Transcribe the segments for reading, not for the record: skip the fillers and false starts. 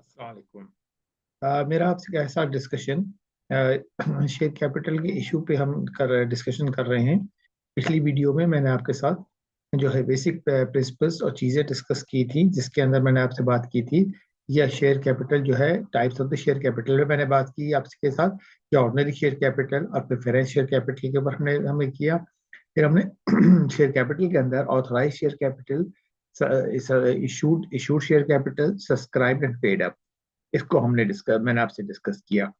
अस्सलाम वालेकुम। मेरा आपसे ऐसा डिस्कशन शेयर कैपिटल के इशू पे हम डिस्कशन कर रहे हैं। पिछली वीडियो में मैंने आपके साथ जो है बेसिक प्रिंसिपल्स और चीज़ें डिस्कस की थी, जिसके अंदर मैंने आपसे बात की थी या शेयर कैपिटल जो है types of the share capital में मैंने बात की आपके साथ, या ऑर्डिनरी शेयर कैपिटल और प्रेफरेंस शेयर कैपिटल के ऊपर हमने हमें किया। फिर हमने शेयर कैपिटल के अंदर authorise share capital, issued issued share capital, subscribe and paid up, इसको मैंने आपसे डिस्कस किया।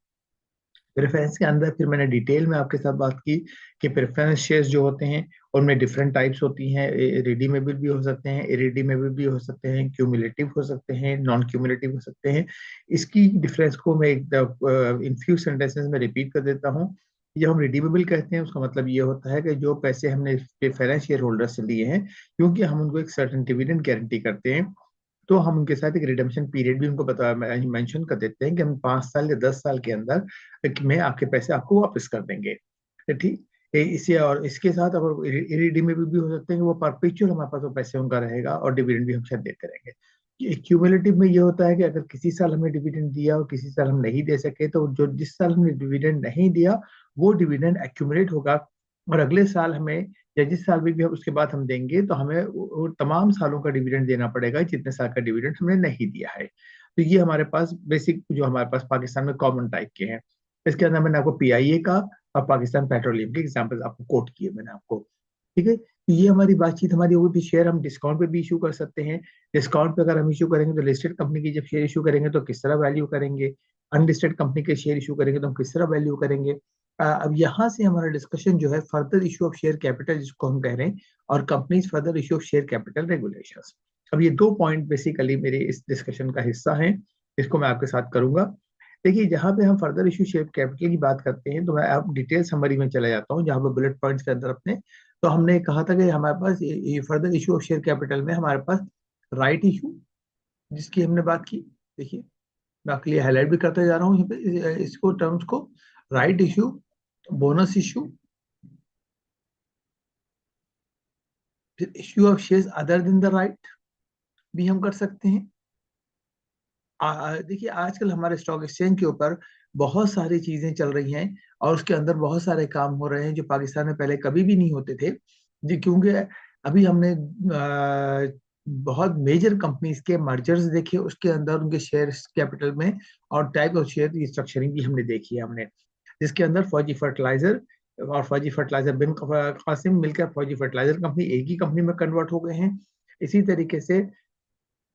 प्रेफरेंस के अंदर फिर मैंने डिटेल में आपके साथ बात की कि प्रेफरेंस शेयर्स जो होते हैं उनमें डिफरेंट टाइप्स होती हैं। रिडीमेबल भी हो सकते हैं, इरिडीमेबल भी हो सकते हैं, क्यूमुलेटिव हो सकते हैं, नॉन क्यूमुलेटिव हो सकते हैं। इसकी डिफरेंस को मैं इन फ्यू सेंटेंसेस में रिपीट कर देता हूँ। जब हम रिडीमेबल कहते हैं उसका मतलब ये होता है कि जो पैसे हमने प्रेफरेंस शेयर होल्डर से लिए हैं, क्योंकि हम उनको एक सर्टेन डिविडेंड गारंटी करते हैं, तो हम उनके साथ एक रिडम्पशन पीरियड भी उनको बता मेंशन कर देते हैं कि हम 5 साल या 10 साल के अंदर में आपके पैसे आपको वापस कर देंगे। तो ठीक इसे, और इसके साथ अब इरिडीमेबल भी हो सकते हैं कि वो परपेचुअल हमारे पास वो पैसे उनका रहेगा और डिविडेंड भी हम शायद देते रहेंगे। क्यूमुलेटिव में ये होता है कि अगर किसी साल हमने डिविडेंड दिया और किसी साल हम नहीं दे सके, तो जो जिस साल हमने डिविडेंड नहीं दिया वो डिविडेंड एक्यूमुलेट होगा, और अगले साल हमें या जिस साल भी हम उसके बाद हम देंगे तो हमें वो तमाम सालों का डिविडेंड देना पड़ेगा जितने साल का डिविडेंड हमने नहीं दिया है। तो ये हमारे पास बेसिक जो हमारे पास पाकिस्तान में कॉमन टाइप के हैं। इसके अंदर मैंने आपको पीआईए का और पाकिस्तान पेट्रोलियम के एग्जाम्पल आपको कोट किए मैंने आपको। ठीक है, तो ये हमारी बातचीत हमारी होगी। शेयर हम डिस्काउंट पे भी इशू कर सकते हैं। डिस्काउंट पे अगर हम इशू करेंगे तो लिस्टेड कंपनी की जब शेयर इशू करेंगे तो किस तरह वैल्यू करेंगे, अनलिस्टेड कंपनी के शेयर इशू करेंगे तो हम किस तरह वैल्यू करेंगे। अब यहाँ से हमारा डिस्कशन जो है further issue of share capital जिसको हम कह रहे हैं, और companies further issue of share capital regulations. अब ये दो पॉइंट बेसिकली मेरे इस डिस्कशन का हिस्सा है, इसको मैं आपके साथ करूंगा। देखिए, जहाँ पे हम फर्दर इशू शेयर कैपिटल की बात करते हैं तो मैं अब डिटेल समरी में चला जाता हूँ, जहाँ पे बुलेट पॉइंट्स के अंदर अपने, तो हमने कहा था कि हमारे पास ये further issue of share capital में हमारे पास राइट इशू जिसकी हमने बात की। देखिए, मैं आपके लिए हाईलाइट भी करते जा रहा हूँ यहाँ पे इसको टर्म्स को। राइट इशू, बोनस इशू, फिर issue of shares other than the right भी हम कर सकते हैं। देखिए, आजकल हमारे स्टॉक एक्सचेंज के ऊपर बहुत सारी चीजें चल रही हैं और उसके अंदर बहुत सारे काम हो रहे हैं जो पाकिस्तान में पहले कभी भी नहीं होते थे जी, क्योंकि अभी हमने बहुत मेजर कंपनीज के मर्जर्स देखे, उसके अंदर उनके शेयर कैपिटल में और टाइप ऑफ शेयर की स्ट्रक्चरिंग भी हमने देखी है हमने, जिसके अंदर फौजी फर्टिलाइजर और फौजी फर्टिलाइजर बिन कासिम मिलकर फौजी फर्टिलाइजर कंपनी एक ही कंपनी में कन्वर्ट हो गए हैं। इसी तरीके से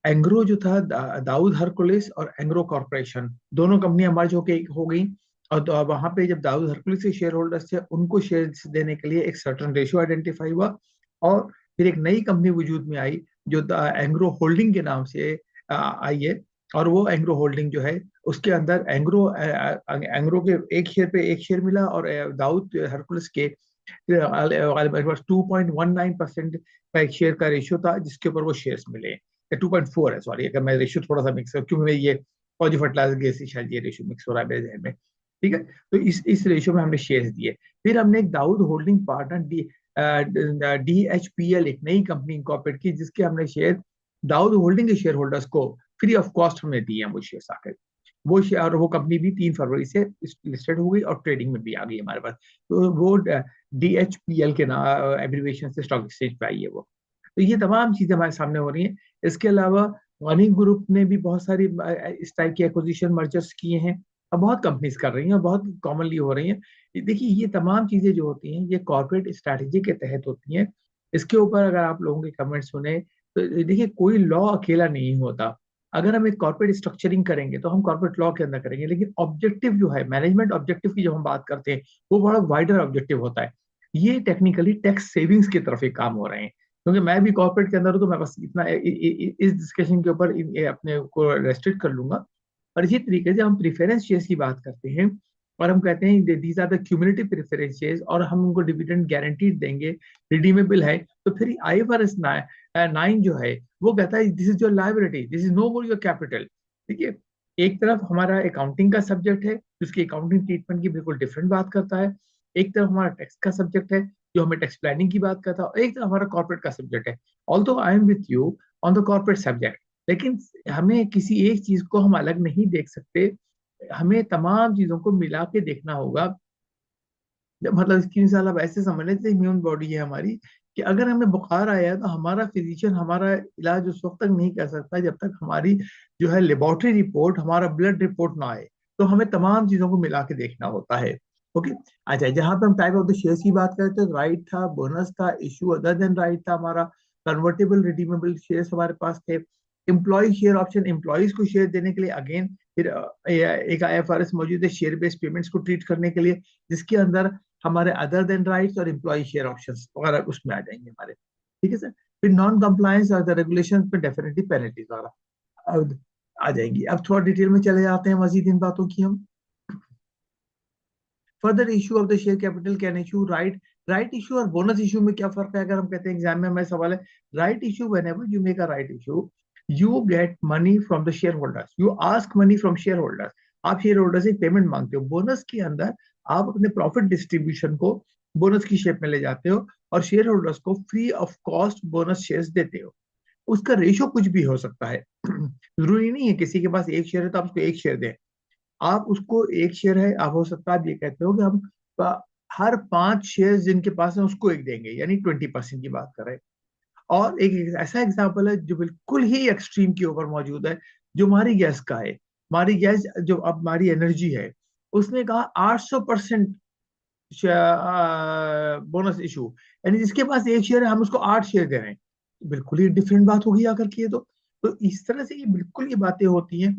एंग्रो जो था दाऊद हरकुलिस और एंग्रो कॉर्पोरेशन दोनों कंपनियां मर्ज होके हो गई, और तो वहां पे जब दाऊद हरकुलिस के शेयर होल्डर्स थे उनको शेयर देने के लिए एक सर्टन रेशियो आइडेंटिफाई हुआ, और फिर एक नई कंपनी वजूद में आई जो एंग्रो होल्डिंग के नाम से आई है। और वो एंग्रो होल्डिंग जो है उसके अंदर एंग्रो एंग्रो के एक शेयर पे एक शेयर मिला, और दाऊद हरकुलिस के 2.19% का एक शेयर का रेशियो था जिसके ऊपर वो शेयर्स मिले। 2.4 है, सॉरी, अगर मैं रेशियो थोड़ा सा मिक्स क्योंकि मैं ये फौजी फर्टिलाइजर गैस शायद ये रेशियो मिक्स हो रहा है मेरे जहन में। ठीक है, तो इस रेशियो में हमने शेयर्स दिए। फिर हमने एक दाऊद होल्डिंग पार्टनर DHPL एक नई कंपनी इंकॉर्पोरेट की, जिसके हमने शेयर दाऊद होल्डिंग के शेयर होल्डर्स को फ्री ऑफ कॉस्ट हमने दिए हैं वो शेयर आकर। वो शेयर और वो कंपनी भी 3 फरवरी से लिस्टेड हो गई और ट्रेडिंग में भी आ गई हमारे पास। तो वो DHPL के नाम एब्रीविएशन से स्टॉक एक्सचेंज पे आई है वो। तो ये तमाम चीजें हमारे सामने हो रही हैं। इसके अलावा गनी ग्रुप ने भी बहुत सारी इस टाइप की एक्विजिशन मर्जर्स किए हैं और बहुत कंपनीज कर रही हैं और बहुत कॉमनली हो रही हैं। देखिए, ये तमाम चीजें जो होती हैं ये कॉर्पोरेट स्ट्रैटेजी के तहत होती हैं। इसके ऊपर अगर आप लोगों के कमेंट सुने तो देखिए, कोई लॉ अकेला नहीं होता। अगर हम एक कॉर्पोरेट स्ट्रक्चरिंग करेंगे तो हम कॉर्पोरेट लॉ के अंदर करेंगे, लेकिन ऑब्जेक्टिव जो है मैनेजमेंट ऑब्जेक्टिव की जब हम बात करते हैं वो बड़ा वाइडर ऑब्जेक्टिव होता है। ये टेक्निकली टैक्स सेविंग्स की तरफ एक काम हो रहे हैं। क्योंकि मैं भी कॉर्पोरेट के अंदर हूँ तो मैं बस इतना इस डिस्कशन के ऊपर अपने को रेस्ट्रिक्ट कर लूंगा। और इसी तरीके से हम प्रीफरेंस शेयर्स की बात करते हैं और हम कहते हैं these are the cumulative preference shares, और हम उनको डिविडेंड गारंटीड देंगे, रिडीमेबल है। तो फिर IFRS 9 जो है वो कहता है this is your liability, this is no more your capital. ठीक है, एक तरफ हमारा अकाउंटिंग का सब्जेक्ट है जिसकी अकाउंटिंग ट्रीटमेंट की बिल्कुल डिफरेंट बात करता है, एक तरफ हमारा टैक्स का सब्जेक्ट है जो हमें टैक्स प्लानिंग की बात करता है, और एक तरफ हमारा कॉर्पोरेट का सब्जेक्ट है। Although I am with you on the corporate subject, लेकिन हमें किसी एक चीज को हम अलग नहीं देख सकते, हमें तमाम चीजों को मिला के देखना होगा। मतलब इसकी मिसाल आप ऐसे समझ लेते, ह्यूमन बॉडी है हमारी, कि अगर हमें बुखार आया है तो हमारा फिजिशियन हमारा इलाज उस वक्त तक नहीं कर सकता जब तक हमारी जो है लेबोरेटरी रिपोर्ट, हमारा ब्लड रिपोर्ट ना आए। तो हमें तमाम चीजों को मिला के देखना होता है। ओके। अच्छा, जहां पे हम टाइप ऑफ द शेयर्स की बात करते हैं, राइट था, बोनस था, इशू अदर देन राइट था हमारा, कन्वर्टेबल रिडीमेबल शेयर्स हमारे पास थे, एम्प्लॉय शेयर ऑप्शन एम्प्लॉयज को शेयर देने के लिए, अगेन फिर एक आईएफआरएस मौजूद है शेयर बेस्ड पेमेंट्स को ट्रीट करने के लिए, जिसके अंदर हमारे अदर देन राइट्स और एम्प्लॉय शेयर ऑप्शंस वगैरह उसमें आ जाएंगे हमारे। ठीक है सर। फिर नॉन कंप्लायंस और द रेगुलेशन पे डेफिनेटली पेनल्टीज वगैरह अब आ जाएंगी। अब थोड़ा डिटेल में चले जाते हैं मजीद इन बातों की हम। Further issue of the share capital can issue right. Right issue और बोनस इशू में क्या फर्क है? अगर हम कहते हैं एग्जाम में हमारे सवाल है, right issue when ever you make a right issue, you get money from the share holders, you ask money from share holders, आप शेयर होल्डर से पेमेंट मांगते हो। बोनस के अंदर आप अपने प्रॉफिट डिस्ट्रीब्यूशन को बोनस की शेप में ले जाते हो और शेयर होल्डर्स को free of cost bonus shares देते हो। उसका रेशो कुछ भी हो सकता है। जरूरी नहीं है किसी के पास एक शेयर है तो आप उसको एक शेयर दें। आप उसको एक शेयर है, आप हो सकता है आप ये कहते हो कि हम हर 5 शेयर जिनके पास है उसको एक देंगे, यानी 20% की बात कर रहे हैं। और एक ऐसा एग्जाम्पल है जो बिल्कुल ही एक्सट्रीम के ऊपर मौजूद है, जो हमारी गैस का है। हमारी गैस जो अब हमारी एनर्जी है, उसने कहा 800% बोनस इशू, यानी जिसके पास एक शेयर है हम उसको 8 शेयर दे रहे हैं। बिल्कुल ही डिफरेंट बात होगी अगर किए तो इस तरह से ये बिल्कुल ये बातें होती हैं।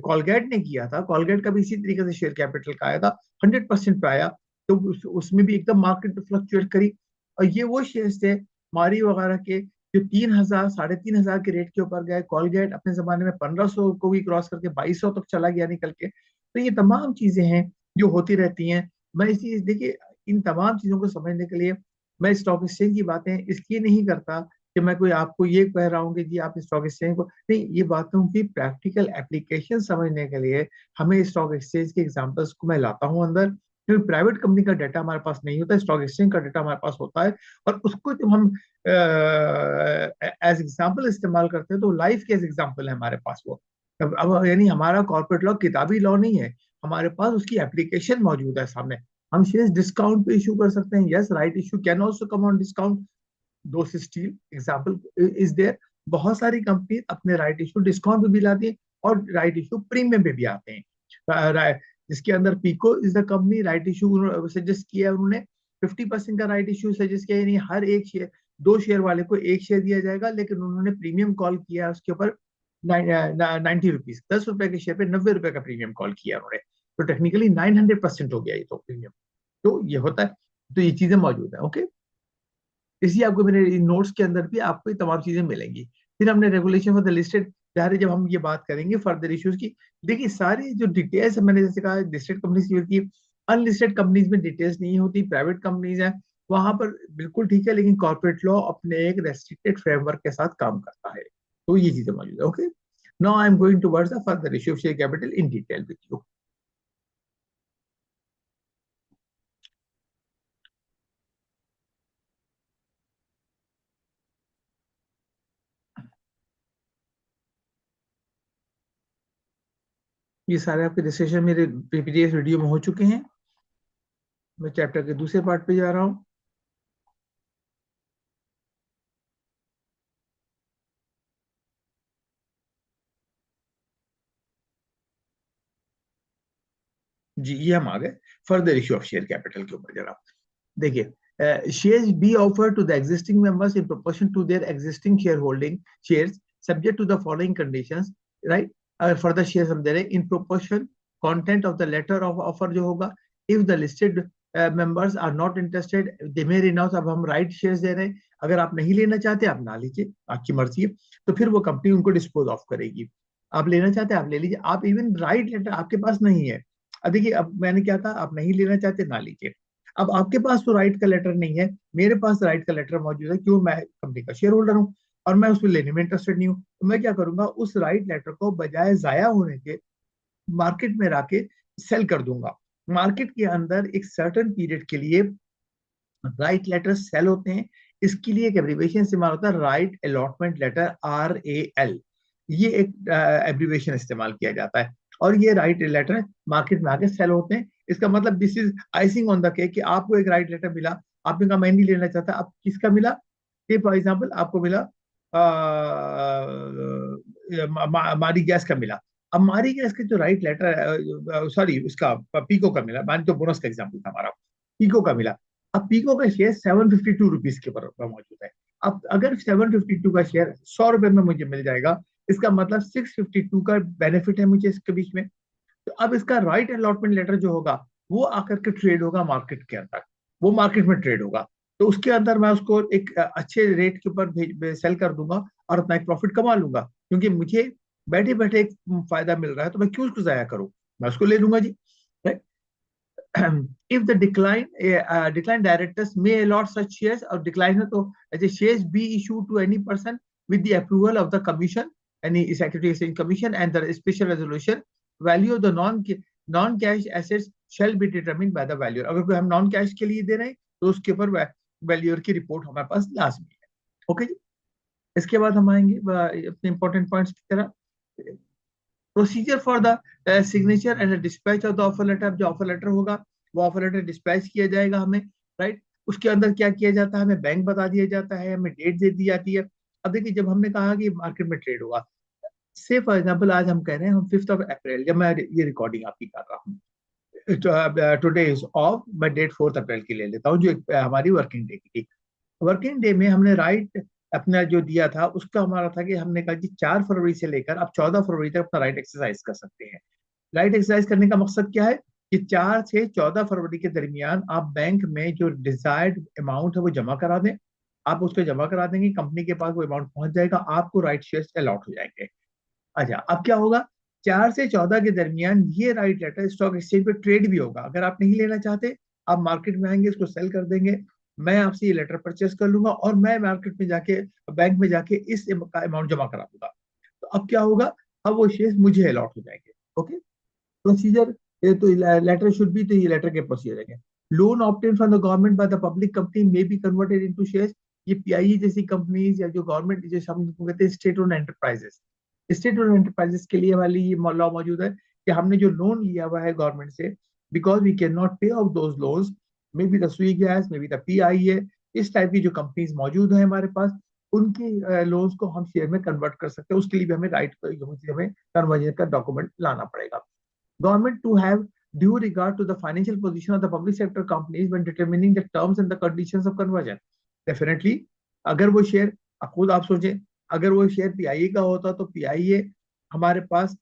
कॉलगेट ने किया था, कॉलगेट का भी इसी तरीके से शेयर कैपिटल का आया था, 100% पे आया। तो उसमें भी एकदम मार्केट फ्लक्चुएट करी। और ये वो शेयर्स थे मारी वगैरह के जो 3,000 3,500 के रेट के ऊपर गए। कॉलगेट अपने जमाने में 1,500 को भी क्रॉस करके 2,200 तक चला गया निकल के। तो ये तमाम चीजें हैं जो होती रहती हैं। मैं इसी देखिए, इन तमाम चीजों को समझने के लिए मैं स्टॉक एक्सचेंज की बातें इसलिए नहीं करता कि मैं कोई आपको ये कह रहा हूँ कि जी आप स्टॉक एक्सचेंज को नहीं, ये बातों की प्रैक्टिकल एप्लीकेशन समझने के लिए हमें स्टॉक एक्सचेंज के एग्जांपल्स को मैं लाता हूँ अंदर। क्योंकि प्राइवेट कंपनी का डाटा हमारे पास नहीं होता, स्टॉक एक्सचेंज का डाटा हमारे पास होता है। और उसको जब हम एज एग्जाम्पल इस्तेमाल करते हैं तो लाइफ के एज एग्जाम्पल है हमारे पास वो। अब यानी हमारा कॉर्पोरेट लॉ किताबी लॉ नहीं है, हमारे पास उसकी एप्लीकेशन मौजूद है सामने। हम शेयर डिस्काउंट पे इशू कर सकते हैं, yes right issue can also come on discount. दो स्टील एग्जाम्पल इज देयर। बहुत सारी कंपनी अपने राइट इशू डिस्काउंट पे भी लाती है और राइट इशू प्रीमियम पे भी आते हैं। जिसके अंदर pico is the company, right issue suggest किया है उन्होंने, 50% का राइट इशू सजेस्ट किया, यानी हर एक शेयर, 2 शेयर वाले को एक शेयर दिया जाएगा, लेकिन उन्होंने प्रीमियम कॉल किया उसके ऊपर 90 रुपीज, 10 रुपए के शेयर पे 90 रुपए का प्रीमियम कॉल किया उन्होंने। तो टेक्निकली 900% हो गया ये तो प्रीमियम। तो ये होता है। तो ये चीजें मौजूद है। ओके। इसी आपको मेरे नोट्स के अंदर भी आपको ये तमाम चीजें मिलेंगी। फिर हमने रेगुलेशन फॉर द लिस्टेड, जब हम ये बात करेंगे फर्दर इश्यूज की, देखिए सारी जो डिटेल्स मैंने जैसे कहा लिस्टेड कंपनीज की होती है, अनलिस्टेड कंपनीज में डिटेल्स नहीं होती, प्राइवेट कंपनीज है वहां पर बिल्कुल ठीक है, लेकिन कॉर्पोरेट लॉ अपने एक रेस्ट्रिक्टेड फ्रेमवर्क के साथ काम करता है। तो ये चीजें मौजूद है। Okay. Now I am going towards the further issue of share capital in detail with you. ये सारे आपके डिस्कशन मेरे प्रीवियस वीडियो में हो चुके हैं। मैं चैप्टर के दूसरे पार्ट पे जा रहा हूँ। जी, ये हम आ गए further issue of share capital के ऊपर। जरा देखिए, shares be offer to the existing members in proportion to their existing share holding, shares subject to the following conditions, right. अगर फर्दर शेयर हम दे रहे हैं in proportion content of the letter of offer जो होगा, if the listed members are not interested they may renounce. अब हम right shares दे रहे हैं, अगर आप नहीं लेना चाहते आप ना लीजिए, आपकी मर्जी है। तो फिर वो कंपनी उनको डिस्पोज ऑफ करेगी। आप लेना चाहते हैं आप ले लीजिए, आप इवन राइट लेटर आपके पास नहीं है। अब देखिए, अब मैंने क्या कहा, आप नहीं लेना चाहते ना लीजिए। अब आपके पास तो राइट का लेटर नहीं है, मेरे पास राइट का लेटर मौजूद है, क्यों, मैं कंपनी का शेयर होल्डर हूँ और मैं उसको लेने में इंटरेस्टेड नहीं हूँ। तो मैं क्या करूंगा, उस राइट लेटर को बजाय जाया होने के मार्केट में लाके सेल कर दूंगा। मार्केट के अंदर एक सर्टेन पीरियड के लिए राइट लेटर सेल होते हैं, इसके लिए एक एब्रीवेशन इस्तेमाल होता है, राइट अलॉटमेंट लेटर, RAL। ये एक एब्रीवेशन इस्तेमाल किया जाता है, और ये राइट लेटर मार्केट में आके सेल होते हैं। इसका मतलब this is icing on the cake कि आपको एक राइट लेटर मिला, आपने कहा मैं नहीं लेना चाहता, अब किसका मिला? फॉर एग्जाम्पल आपको मिला मारी गैस का मिला। अब मारी गैस के जो राइट लेटर, सॉरी उसका पीको का मिला, मान तो बोनस का एग्जाम्पल था हमारा, पीको का मिला। अब पीको का शेयर 752 रुपीज के पर मौजूद है। अब अगर 752 का शेयर 100 रुपए में मुझे मिल जाएगा, इसका मतलब 652 का बेनिफिट है मुझे इसके बीच में। तो अब इसका राइट अलॉटमेंट लेटर जो होगा वो आकर के ट्रेड होगा मार्केट के अंदर, वो मार्केट में ट्रेड होगा। तो उसके अंदर मैं उसको एक अच्छे रेट के ऊपर सेल कर दूंगा और अपना एक प्रॉफिट कमा लूंगा, क्योंकि मुझे बैठे बैठे एक फायदा मिल रहा है, तो मैं क्यों उसको जाया करूं, मैं उसको ले लूंगा जी। If the decline directors may allot such shares, or decline to as a shares be issued to any person with the approval of the commission, any security exchange commission, and the special resolution, value of the non cash assets shall be determined by the valuer। अगर कोई हम non cash के लिए दे रहे हैं तो उसके ऊपर वैल्यूअर की रिपोर्ट हमारे पास लाजमी है। ओके जी। इसके बाद हम आएंगे अपने इंपॉर्टेंट पॉइंट्स की तरह। Procedure for the signature and dispatch of the offer letter. जो ऑफर लेटर होगा वो ऑफर लेटर डिस्पैच किया जाएगा हमें, राइट। उसके अंदर क्या किया जाता है, हमें बैंक बता दिया जाता है, हमें डेट दे दी जाती है। अब देखिए, जब हमने कहा कि मार्केट में ट्रेड होगा, से फॉर एग्जाम्पल आज हम कह रहे हैं हम 5 अप्रैल, जब मैं ये रिकॉर्डिंग आपकी कर रहा हूँ, टुडे इज ऑफ, मैं डेट 4 अप्रैल की ले लेता हूँ, जो हमारी वर्किंग डे की थी। वर्किंग डे में हमने राइट अपना जो दिया था, उसका हमारा था कि हमने कहा कि 4 फरवरी से लेकर अब 14 फरवरी तक अपना राइट एक्सरसाइज कर सकते हैं। राइट एक्सरसाइज करने का मकसद क्या है कि 4 से 14 फरवरी के दरमियान आप बैंक में जो डिजायर्ड अमाउंट है वो जमा करा दें। आप उसको जमा करा देंगे, कंपनी के पास वो अमाउंट पहुंच जाएगा, आपको राइट शेयर्स अलॉट हो जाएंगे। अच्छा, अब क्या होगा, 4 से 14 के दरमियान ये राइट लेटर स्टॉक एक्सचेंज पे ट्रेड भी होगा। अगर आप नहीं लेना चाहते, आप मार्केट में आएंगे, इसको सेल कर देंगे, मैं आपसे ये लेटर परचेस कर लूंगा और मैं मार्केट में जाके, बैंक में जाके इस अमाउंट जमा करा दूंगा। तो अब क्या होगा, अब वो शेयर मुझे अलॉट हो जाएंगे। ओके, प्रोसीजर, ये तो लेटर शुड बी, तो ये लेटर के प्रोसीजर है। Loan obtain from the government by the public company may be converted into shares. ये पीआईई जैसी कंपनीज या जो गवर्नमेंट, जैसे हम कहते हैं state owned enterprises, state owned enterprises के लिए वाली ये लॉ मौजूद है कि हमने जो लोन लिया हुआ है गवर्नमेंट से, because we can not pay off those loans, may be the Sui gas, may be the PIA, इस टाइप की जो कंपनीज मौजूद है हमारे पास, उनके लोन्स को हम शेयर में कन्वर्ट कर सकते हैं। उसके लिए भी हमें हमें कन्वर्जन का डॉक्यूमेंट लाना पड़ेगा। Government to have due regard to the financial position of the public sector companies when determining the terms and the conditions of conversion। Definitely, अगर वो शेयर, खुद आप सोचें, अगर वो शेयर पीआईए का होता तो पीआईए हमारे पास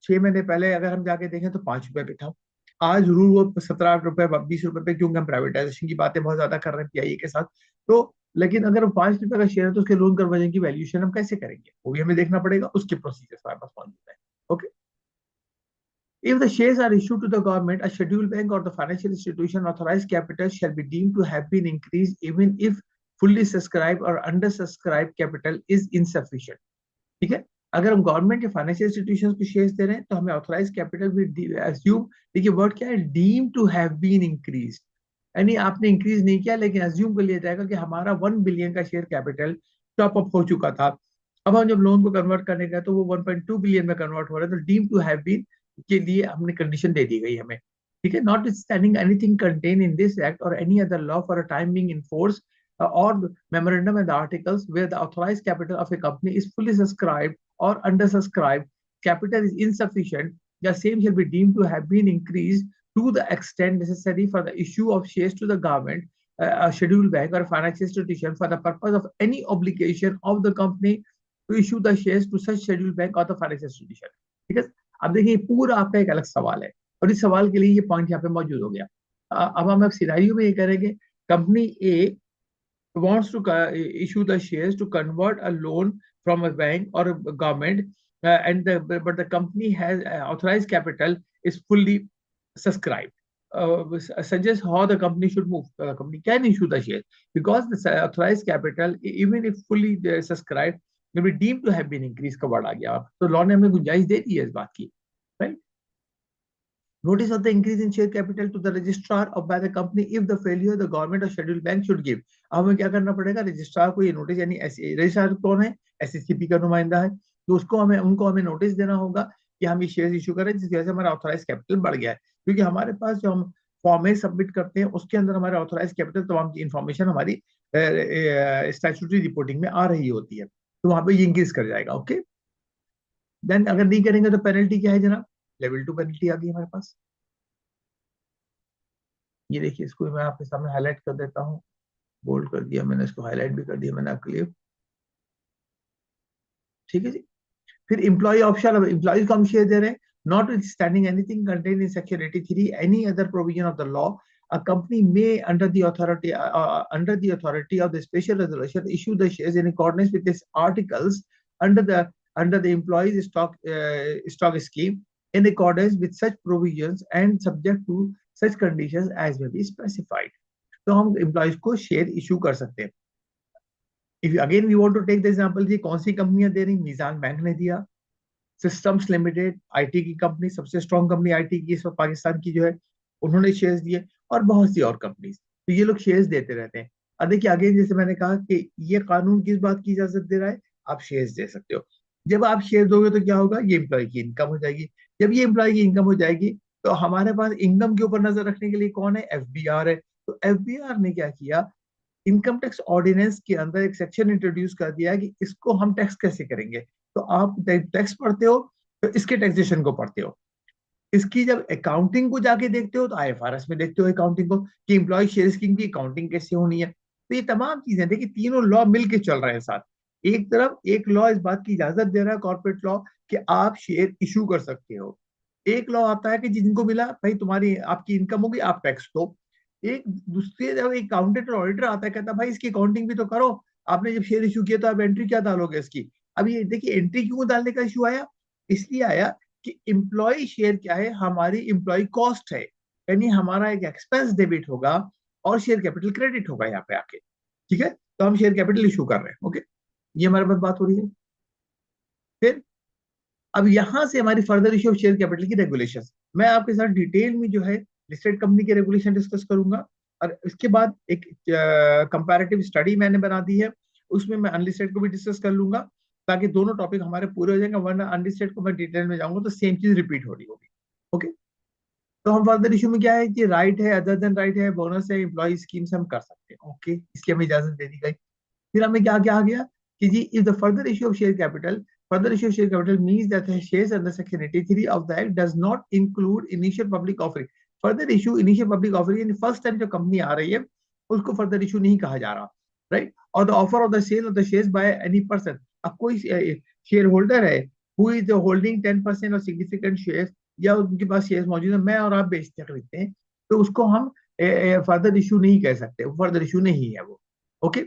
6 महीने पहले अगर हम जाके देखें तो 5 रुपए पे था। आज जरूर वो 17 रुपए 20 रुपए पे, क्योंकि हम प्राइवेटाइजेशन की बातें बहुत ज्यादा कर रहे हैं पीआईए के साथ। तो लेकिन अगर वो 5 रुपए का शेयर है तो उसके लोन कन्वर्जन की वैल्यूएशन हम कैसे करेंगे, वो भी हमें देखना पड़ेगा, उसके प्रोसीजर हमारे पास मौजूद है। Okay, if the shares are issued to the government, a scheduled bank or the financial institution authorized capital shall be deemed to have been increased even if fully subscribed or undersubscribed capital is insufficient। ठीक है, अगर हम government या financial institutions को shares दे रहे हैं तो हमें ऑथराइज कैपिटल भी अज्यूम, देखिए वर्ड क्या है, deem to have been increase, यानी आपने इंक्रीज नहीं किया लेकिन अज्यूम कर लिया जाएगा कि हमारा 1 बिलियन का शेयर कैपिटल टॉप अप हो चुका था। अब हम जब लोन को कन्वर्ट करने गए तो वो 1.2 बिलियन में कन्वर्ट हो रहा है, तो डीम टू हैव बीन के लिए हमने कंडीशन दे दी गई हमें। ठीक है, not standing anything contain in this act or any other law for a time being in force or memorandum and the articles where the authorized capital of a company is fully subscribed or undersubscribed, capital is insufficient, the same shall be deemed to have been increased to the extent necessary for the issue of shares to the government, a scheduled bank or financial institution for the purpose of any obligation of the company to issue the shares to such scheduled bank or the financial institution। ठीक है, अब देखिए पूरा आपका एक अलग सवाल है और इस सवाल के लिए ये पॉइंट यहाँ पे मौजूद हो गया। अब हम सिनारियो में ये करेंगे, company A wants to issue the shares to convert a loan from a bank or a government, but the company has authorized capital is fully subscribed. Suggest how the company should move. Company can issue the shares because the authorized capital, even if fully subscribed, will be deemed to have been increased का word आ गया, तो law ने हमें गुंजाइश दे दी है इस बात की, right. Notice of the increase in share capital to the registrar of by the company if the failure the government or scheduled bank should give. अब हमें क्या करना पड़ेगा, रजिस्ट्रार को ये नोटिस, यानी रजिस्ट्रार कौन है, एससीसीपी का नुमाइंदा है, तो उनको हमें नोटिस देना होगा कि हम ये शेयर इशू करें जिसकी वजह से हमारा ऑथराइज कैपिटल बढ़ गया है, क्योंकि हमारे पास जो हम फॉर्मेट सबमिट करते हैं उसके अंदर हमारे ऑथराइज कैपिटल तमाम इन्फॉर्मेशन हमारी स्टैट्यूटरी रिपोर्टिंग में आ रही होती है, तो वहां पे ये इंक्रीज कर जाएगा। ओके, देन अगर नहीं करेंगे तो पेनल्टी क्या है जनाब, लेवल 2 पेनल्टी आ गई हमारे पास। ये देखिए, इसको मैं आपके सामने हाईलाइट कर देता हूँ, बोल्ड कर दिया मैंने, इसको हाईलाइट भी कर दिया मैंने आपके लिए। ठीक है जी। फिर इम्प्लॉय ऑप्शन, अब इम्प्लॉय को हम शेयर दे रहे हैं, not standing anything contain in section 83 any other provision of the law, a company may under the authority of the special resolution issue the shares in accordance with its articles under the employees stock scheme in accordance with such provisions and subject to such conditions as may be specified। तो हम employees को share issue कर सकते हैं। If again we want to take the example, जी कौन सी कंपनियां दे रही, मीजान बैंक ने दिया, सिस्टम्स लिमिटेड आईटी की कंपनी, सबसे स्ट्रॉन्ग कंपनी आईटी की इस वक्त पाकिस्तान की जो है, उन्होंने शेयर्स दिए, और बहुत सी और कंपनीज, तो ये लोग शेयर्स देते रहते हैं। अब देखिए अगेन, जैसे मैंने कहा कि ये कानून किस बात की इजाजत दे रहा है, आप शेयर्स दे सकते हो। जब आप शेयर दोगे तो क्या होगा, ये एम्प्लॉय की इनकम हो जाएगी। जब ये एम्प्लॉय की इनकम हो जाएगी तो हमारे पास इनकम के ऊपर नजर रखने के लिए कौन है, एफबीआर है। तो एफबीआर ने क्या किया, इनकम टैक्स ऑर्डिनेंस के अंदर एक सेक्शन इंट्रोड्यूस कर दिया कि इसको हम टैक्स कैसे करेंगे। तो आप टैक्स पढ़ते हो तो इसके टैक्सेशन को पढ़ते हो, इसकी जब अकाउंटिंग को जाके देखते हो तो आईएफआरएस में देखते हो अकाउंटिंग को कि एम्प्लॉय शेयर स्कीम की अकाउंटिंग कैसे होनी है। तो ये तमाम चीजें देखिए, तीनों लॉ मिलके चल रहे हैं साथ। एक तरफ एक लॉ इस बात की इजाजत दे रहा है, कॉर्पोरेट लॉ, कि आप शेयर इशू कर सकते हो। एक लॉ आता है कि जिनको मिला भाई, तुम्हारी आपकी इनकम होगी, आप टैक्स दो। एक दूसरे जब एक अकाउंटेंट और ऑडिटर आता है, कहता है भाई इसकी अकाउंटिंग भी तो करो, आपने जब शेयर इशू किया तो आप एंट्री क्या डालोगे इसकी। अब ये देखिए, एंट्री क्यों डालने का इशू आया, इसलिए आया कि एम्प्लॉय शेयर क्या है, हमारी एम्प्लॉय कॉस्ट है, यानी हमारा एक एक्सपेंस डेबिट होगा और शेयर कैपिटल क्रेडिट होगा यहाँ पे आके। ठीक है, तो हम शेयर कैपिटल इशू कर रहे हैं। ओके, ये हमारे पास बात हो रही है। फिर अब यहां से हमारी further issue of share capital की रेगुलेशन, मैं आपके साथ डिटेल में जो है लिस्टेड कंपनी के रेगुलेशन डिस्कस करूंगा, और इसके बाद एक कंपैरेटिव स्टडी मैंने बना दी है, उसमें मैं अनलिस्टेड को भी डिस्कस कर लूंगा, ताकि दोनों टॉपिक हमारे पूरे हो जाएंगे, वरना अनलिस्टेड को मैं डिटेल में जाऊंगा तो सेम चीज रिपीट हो रही होगी। ओके, तो हम फर्दर इशू में क्या है कि राइट है, अदर देन राइट है, बोनस है, एम्प्लॉय स्कीम से हम कर सकते हैं। ओके, इसकी हमें इजाजत दे दी गई। फिर हमें क्या क्या आ गया कि जी if the further issue of share capital, further issue of share capital means that the shares under section 83 of the act does not include initial public offering। further issue initial public offering यानी first time जो company आ रही है उसको further issue नहीं कहा जा रहा, right. और the offer of the sale of the shares by any person, अब कोई शेयर होल्डर है हु इज होल्डिंग 10% और सिग्निफिकेंट शेयर्स, या उनके पास शेयर्स मौजूद है, मैं और आप बेचते खरीदते हैं, तो उसको हम फर्दर इशू नहीं कह सकते, फर्दर इशू नहीं है वो। ओके,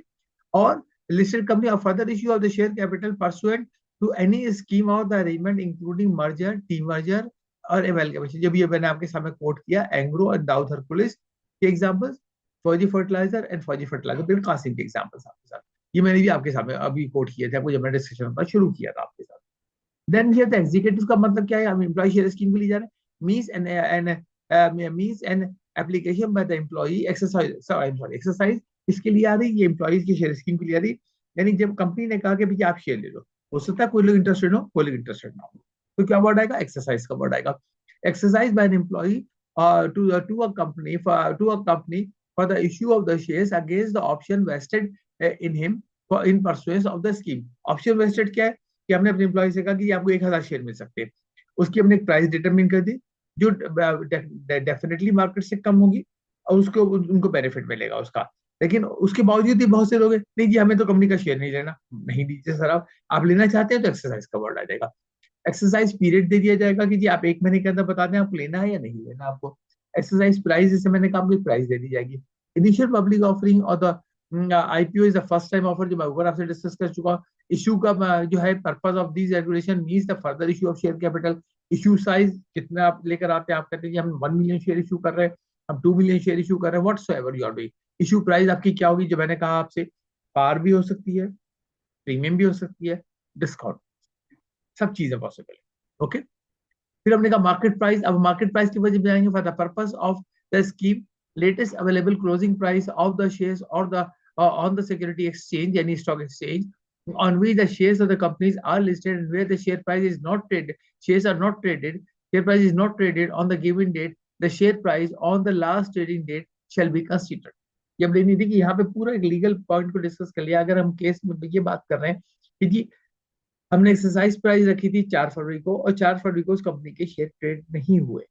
और listed company or further issue of the share capital pursuant to any scheme or the arrangement including merger, demerger और amalgamation। जब ये मैंने आपके सामने कोट किया एंग्रो और दाऊद हरकुलिस के एग्जांपल्स, फौजी फर्टिलाइजर एंड फौजी फर्टिलाइजर, बिल कासिम के एग्जांपल्स आपके साथ, ये मैंने भी आपके सामने अभी कोट किया था, आपको जब मैंने डिस्कशन का शुरू किया था आपके साथ। देन हियर द एग्जीक्यूटिव का मतलब क्या है, हम एम्प्लॉय शेयर स्कीम के लिए जा रहे हैं, means an application by the employee exercise, sorry exercise इसके लिए आ रही, ये एम्प्लॉइज की शेयर स्कीम के लिए आ रही, यानी जब कंपनी ने कहा कि भैया आप शेयर ले लो, हो सकता है कोई लोग इंटरेस्टेड हो, कोई लोग इंटरेस्टेड ना हो, तो क्या वर्ड आएगा, एक्सरसाइज का वर्ड आएगा। Exercise by an employee to a company for the issue of the shares against the option vested in him in pursuance of the scheme. Option vested क्या है कि हमने अपने एम्प्लॉय से कहा कि आपको 1000 शेयर मिल सकते हैं, उसकी हमने एक प्राइस डिटरमिन कर दी जो डेफिनेटली मार्केट से कम होगी, और उसको उनको बेनिफिट मिलेगा उसका। लेकिन उसके बावजूद भी बहुत से लोग नहीं जी हमें तो कंपनी का शेयर नहीं लेना, नहीं दीजिए सर, आप लेना चाहते हैं तो एक्सरसाइज का वर्ड आ जाएगा। एक्सरसाइज पीरियड दे दिया जाएगा कि जी आप 1 महीने के अंदर बता दें आपको लेना है या नहीं लेना आपको। एक्सरसाइज प्राइस, जैसे मैंने कहा आपको प्राइस दे दी जाएगी। इनिशियल पब्लिक ऑफरिंग और the IPO is the first time offer, जो मैं ऊपर आपसे डिस्कस कर चुका हूँ। इशू का जो है purpose of this regulation means the further issue of share capital. Issue size कितना आप लेकर आते हैं, आप कहते हैं हम 1 मिलियन शेयर इशू कर रहे हैं, हम 2 मिलियन शेयर इशू कर रहे हैं, whatsoever you are doing. Issue price आपकी क्या होगी, जो मैंने कहा आपसे, पार भी हो सकती है, प्रीमियम भी हो सकती है, डिस्काउंट, सब चीजें पॉसिबल है। ओके, फिर हमने कहा मार्केट प्राइस, अब मार्केट प्राइस की वजह जाएंगे for the purpose of the scheme latest available closing price of the shares और the on the security exchange, any stock exchange, on which the shares of the companies are listed and where the share price is not traded, shares are not traded, share price is not traded on the given date, the share price on the last trading date shall be considered. ये अब लेनी थी कि यहाँ पे पूरा एक legal point को डिस्कस कर लिया। अगर हम केस में ये बात कर रहे हैं कि जी हमने एक्सरसाइज प्राइस रखी थी 4 फरवरी को और 4 फरवरी को उस कंपनी के शेयर ट्रेड नहीं हुए,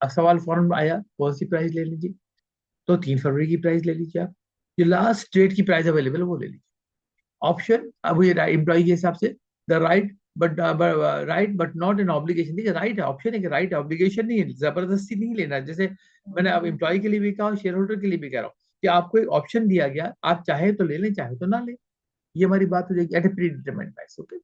अब सवाल फौरन आया कौन सी प्राइस ले लीजिए, तो 3 फरवरी की प्राइस ले लीजिए आप, जो लास्ट डेट की प्राइस अवेलेबल है वो ले लीजिए। ऑप्शन अब ये एम्प्लॉय के हिसाब से the right but not an obligation. देखिए राइट है, ऑप्शन है कि राइट है, ऑब्लिगेशन नहीं है, जबरदस्ती नहीं लेना। जैसे मैंने अब एम्प्लॉय के लिए भी कहा, शेयर होल्डर के लिए भी कह रहा हूँ कि आपको एक ऑप्शन दिया गया, आप चाहे तो ले लें चाहे तो ना लें, ये हमारी बात हो जाएगी at a predetermined price. Okay,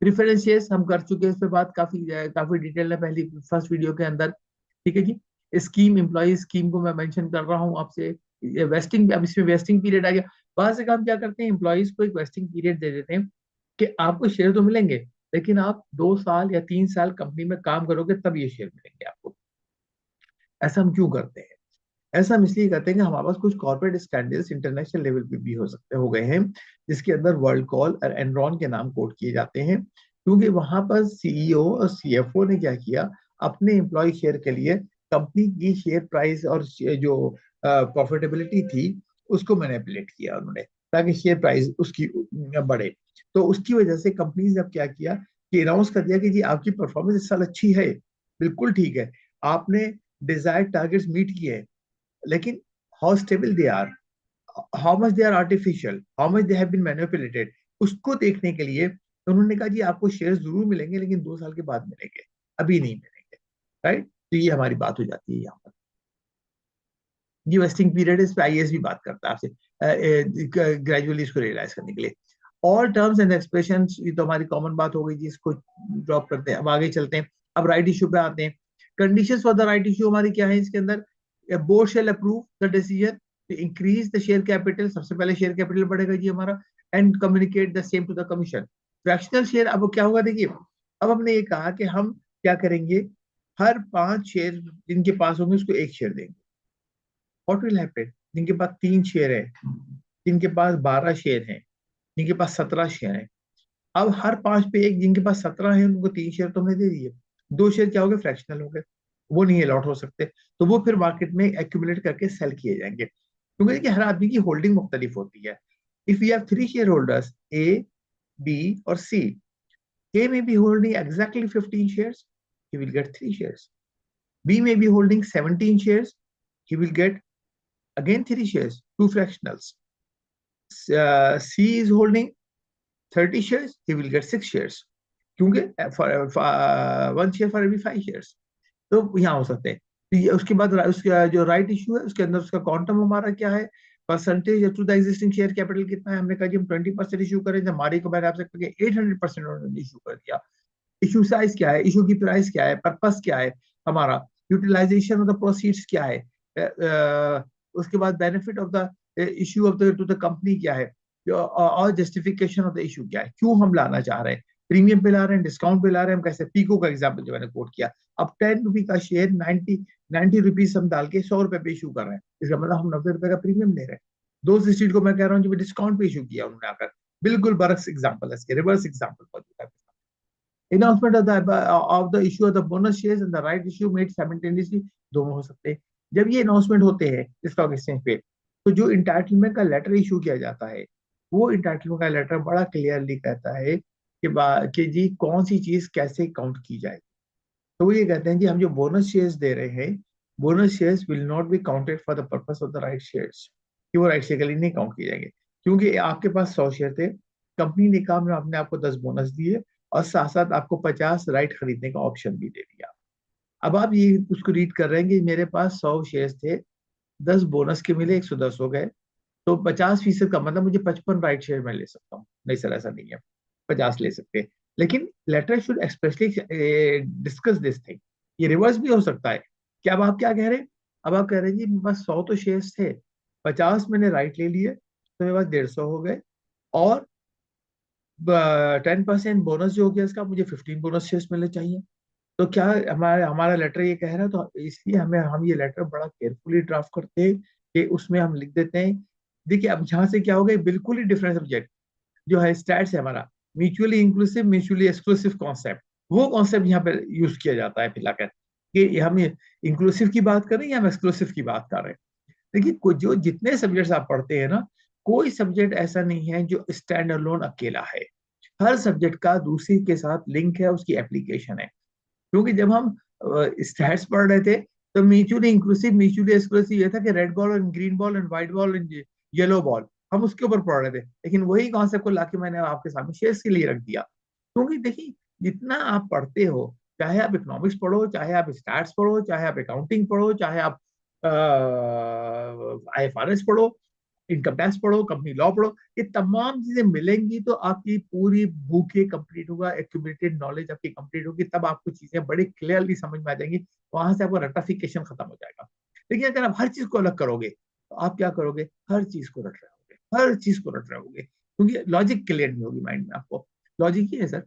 preference shares हम कर चुके हैं, इस पे बात काफी काफी डिटेल है पहली फर्स्ट वीडियो के अंदर। ठीक है जी, स्कीम एम्प्लॉय स्कीम को मैं मेंशन कर रहा हूँ आपसे, वेस्टिंग, अब इसमें वेस्टिंग पीरियड आ गया। बाहर से काम क्या करते हैं, एम्प्लॉयज को एक वेस्टिंग पीरियड दे देते हैं कि आपको शेयर तो मिलेंगे लेकिन आप 2 साल या 3 साल कंपनी में काम करोगे तब ये शेयर मिलेंगे आपको। ऐसा हम क्यों करते हैं, ऐसा हम इसलिए करते हैं कि हमारे पास कुछ कॉर्पोरेट स्टैंडर्ड्स इंटरनेशनल लेवल पे भी हो गए हैं, जिसके अंदर वर्ल्ड कॉल और एनरॉन के नाम कोट किए जाते हैं, क्योंकि वहां पर सीईओ और सीएफओ ने क्या किया, अपने एम्प्लॉय शेयर के लिए कंपनी की शेयर प्राइस और जो प्रॉफिटेबिलिटी थी उसको मैनिपुलेट किया उन्होंने, ताकि शेयर प्राइस उसकी बढ़े। तो उसकी वजह से कंपनी ने अब क्या किया कि अनाउंस कर दिया कि जी आपकी परफॉर्मेंस इस साल अच्छी है, बिल्कुल ठीक है, आपने डिजायर्ड टारगेट्स मीट किए हैं, लेकिन how stable they are, how much they are artificial, how much they have been manipulated, उसको देखने के लिए उन्होंने कहा जी आपको शेयर जरूर मिलेंगे लेकिन 2 साल के बाद मिलेंगे, अभी नहीं मिलेंगे। राइट, तो ये हमारी बात हो जाती है यहाँ पर। ये वेस्टिंग पीरियड, इस पे आईएएस भी बात करता है आपसे ग्रेजुअली इसको रियलाइज करने के लिए। ऑल टर्म्स एंड एक्सप्रेशन, ये तो हमारी कॉमन बात हो गई जी, इसको ड्रॉप करते हैं, अब आगे चलते हैं। अब राइट इशू पे आते हैं। Conditions for the right issue हमारी क्या है इसके अंदर, board shall approve the decision to increase the share capital, सबसे पहले शेयर कैपिटल बढ़ेगा जी हमारा, and communicate the same to the commission. Fractional share, अब क्या होगा देखिए, अब हमने ये कहा कि हम क्या करेंगे, हर 5 शेयर जिनके पास होंगे उसको एक शेयर देंगे। व्हाट विल हैपन, जिनके पास 3 शेयर है, जिनके पास 12 शेयर हैं, जिनके पास 17 शेयर हैं, अब हर 5 पे एक, जिनके पास 17 है उनको 3 शेयर तो हमने दे दिए, 2 शेयर क्या हो गए, फ्रैक्शनल हो गए, वो नहीं अलॉट हो सकते, तो वो फिर मार्केट में एक्यूमुलेट करके सेल किए जाएंगे, क्योंकि देखिए हर आदमी की होल्डिंग मुख्तलिफ होती है। If you have 3 share holders A, B और C, A may be holding exactly 15 shares, he will get 3 shares. B may be holding 17 shares, he will get again 3 shares, 2 fractionals. C is holding 30 shares, he will get 6 shares, क्योंकि one share for every 5 shares, तो यहाँ हो सकते हैं। तो ये उसके बाद उसका जो राइट इशू है उसके अंदर उसका क्वांटम हमारा क्या है, percentage to the existing share capital कितना है, हमने कहा जी हम 20% इशू करें, जब हमारी को मैंने आपसे कहा 800% उन्होंने इशू कर दिया। इशू साइज क्या है, इशू की प्राइस क्या है, पर्पस क्या है हमारा, यूटिलाइजेशन ऑफ द प्रोसीड्स क्या है, उसके बाद benefit of the issue of the two the company क्या है, और जस्टिफिकेशन ऑफ द इशू क्या है, क्यों हम लाना चाह रहे हैं, प्रीमियम पे ला रहे हैं, डिस्काउंट पे ला रहे हैं, हम कैसे, पीको का एग्जाम्पल जो मैंने कोट किया, अब 10 रुपी का शेयर 90 रुपीज हम डाल के 100 रुपए पे इशू कर रहे हैं, इसका मतलब हम 90 रुपए का प्रीमियम ले रहे हैं। 2 को मैं कह रहा हूँ जो डिस्काउंट पे इशू किया उन्होंने आकर, बिल्कुल बरक्स एग्जाम्पल है, रिवर्स एग्जाम्पल मौजूद है। Announcement of the issue of the bonus shares and the right issue made simultaneously, दोनों हो सकते हैं। जब ये अनाउंसमेंट होते हैं स्टॉक एक्सचेंज पे, तो जो इंटाइटलमेंट का लेटर इशू किया जाता है, वो इंटाइटलमेंट का लेटर बड़ा क्लियरली कहता है कि जी कौन सी चीज कैसे काउंट की जाए। तो वो ये कहते हैं कि हम जो बोनस शेयर्स दे रहे हैं, bonus shares will not be counted for the purpose of the right shares, कि वो राइट शेयर के लिए नहीं काउंट किए जाएंगे, क्योंकि आपके पास 100 शेयर थे, कंपनी ने कहा मैं आपने आपको 10 बोनस दिए और साथ साथ आपको 50 राइट खरीदने का ऑप्शन भी दे दिया। अब आप ये उसको रीड कर रहे हैं कि मेरे पास 100 शेयर थे, 10 बोनस के मिले, 110 हो गए, तो 50% का मतलब मुझे 55 राइट शेयर में ले सकता हूँ। नहीं सर ऐसा नहीं है, 50 ले सकते हैं, लेकिन letter should expressly discuss this thing. ये रिवर्स भी हो सकता है कि अब आप क्या कह रहे हैं, अब आप कह रहे हैं जी बस 100 तो शेयर्स थे, 50 मैंने राइट ले लिए तो मेरे पास 150 हो गए, और 10% बोनस जो हो गया इसका, मुझे 15 बोनस शेयर्स मिलने चाहिए। तो क्या हमारा हमारा लेटर ये कह रहा है, तो इसलिए हम ये लेटर बड़ा केयरफुली ड्राफ्ट करते हैं कि उसमें हम लिख देते हैं। देखिए अब जहां से क्या हो गया, बिल्कुल ही डिफरेंट सब्जेक्ट जो है, स्टैट्स है हमारा, mutually inclusive mutually exclusive concept, वो कॉन्सेप्ट यहाँ पे यूज किया जाता है फिलहाल कि हम इंक्लूसिव की बात कर रहे हैं या हम एक्सक्लूसिव की बात कर रहे हैं। देखिए जो जितने सब्जेक्ट्स आप पढ़ते हैं ना, कोई सब्जेक्ट ऐसा नहीं है जो स्टैंड अलोन अकेला है। हर सब्जेक्ट का दूसरे के साथ लिंक है, उसकी एप्लीकेशन है। क्योंकि जब हम स्टैट्स पढ़ रहे थे, तो म्यूचुअली इंक्लूसिव म्यूचुअली एक्सक्लूसिव ये था कि red ball and green ball and white ball and yellow ball, हम उसके ऊपर पढ़ रहे थे। लेकिन वही कॉन्सेप्ट को लाके मैंने आपके सामने शेयर्स के लिए रख दिया। क्योंकि देखिए, जितना आप पढ़ते हो, चाहे आप इकोनॉमिक्स पढ़ो, चाहे आप स्टैट्स पढ़ो, चाहे आप अकाउंटिंग पढ़ो, चाहे आप IFRS पढ़ो, इनकम टैक्स पढ़ो, कंपनी लॉ पढ़ो, ये तमाम चीजें मिलेंगी तो आपकी पूरी बुक कंप्लीट होगा, एक्यूमुलेटेड नॉलेज आपकी कंप्लीट होगी, तब आपको चीजें बड़ी क्लियरली समझ में आ जाएंगी। वहां से आपका रटाफिकेशन खत्म हो जाएगा। लेकिन अगर आप हर चीज को अलग करोगे, तो आप क्या करोगे, हर चीज को रट रहे होगे, हर चीज को रट रहे होगे, क्योंकि लॉजिक क्लियर नहीं होगी माइंड में आपको। लॉजिक ही है सर।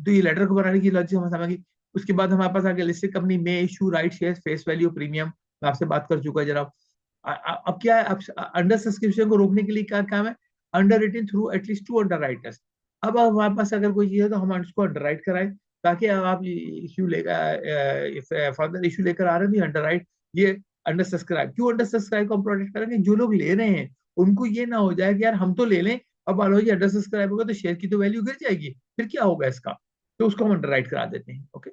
तो ये लेटर को बनाने की लॉजिक हम समझेंगे। उसके बाद हमारे पास आगे लिस्टेड कंपनी में issue right share face value premium, मैं आपसे बात कर चुका जरा। अब क्या है, अब अंडर सब्सक्रिप्शन को रोकने के लिए क्या काम है, underwritten through at least two underwriters. अब हमारे पास अगर कोई चीज है तो हम उसको अंडर राइट कराएं, ताकि अब आप इश्यू लेकर फर्दर इशू लेकर आ रहे हैं अंडर राइट, ये अंडर सब्सक्राइब। क्यों अंडर सब्सक्राइब को हम प्रोटेक्ट करेंगे, जो लोग ले रहे हैं उनको ये ना हो जाए कि यार हम तो ले लें, अब मान लो जी अंडर सब्सक्राइब होगा तो शेयर की तो वैल्यू गिर जाएगी, फिर क्या होगा इसका। तो उसको हम अंडर राइट करा देते हैं। ओके,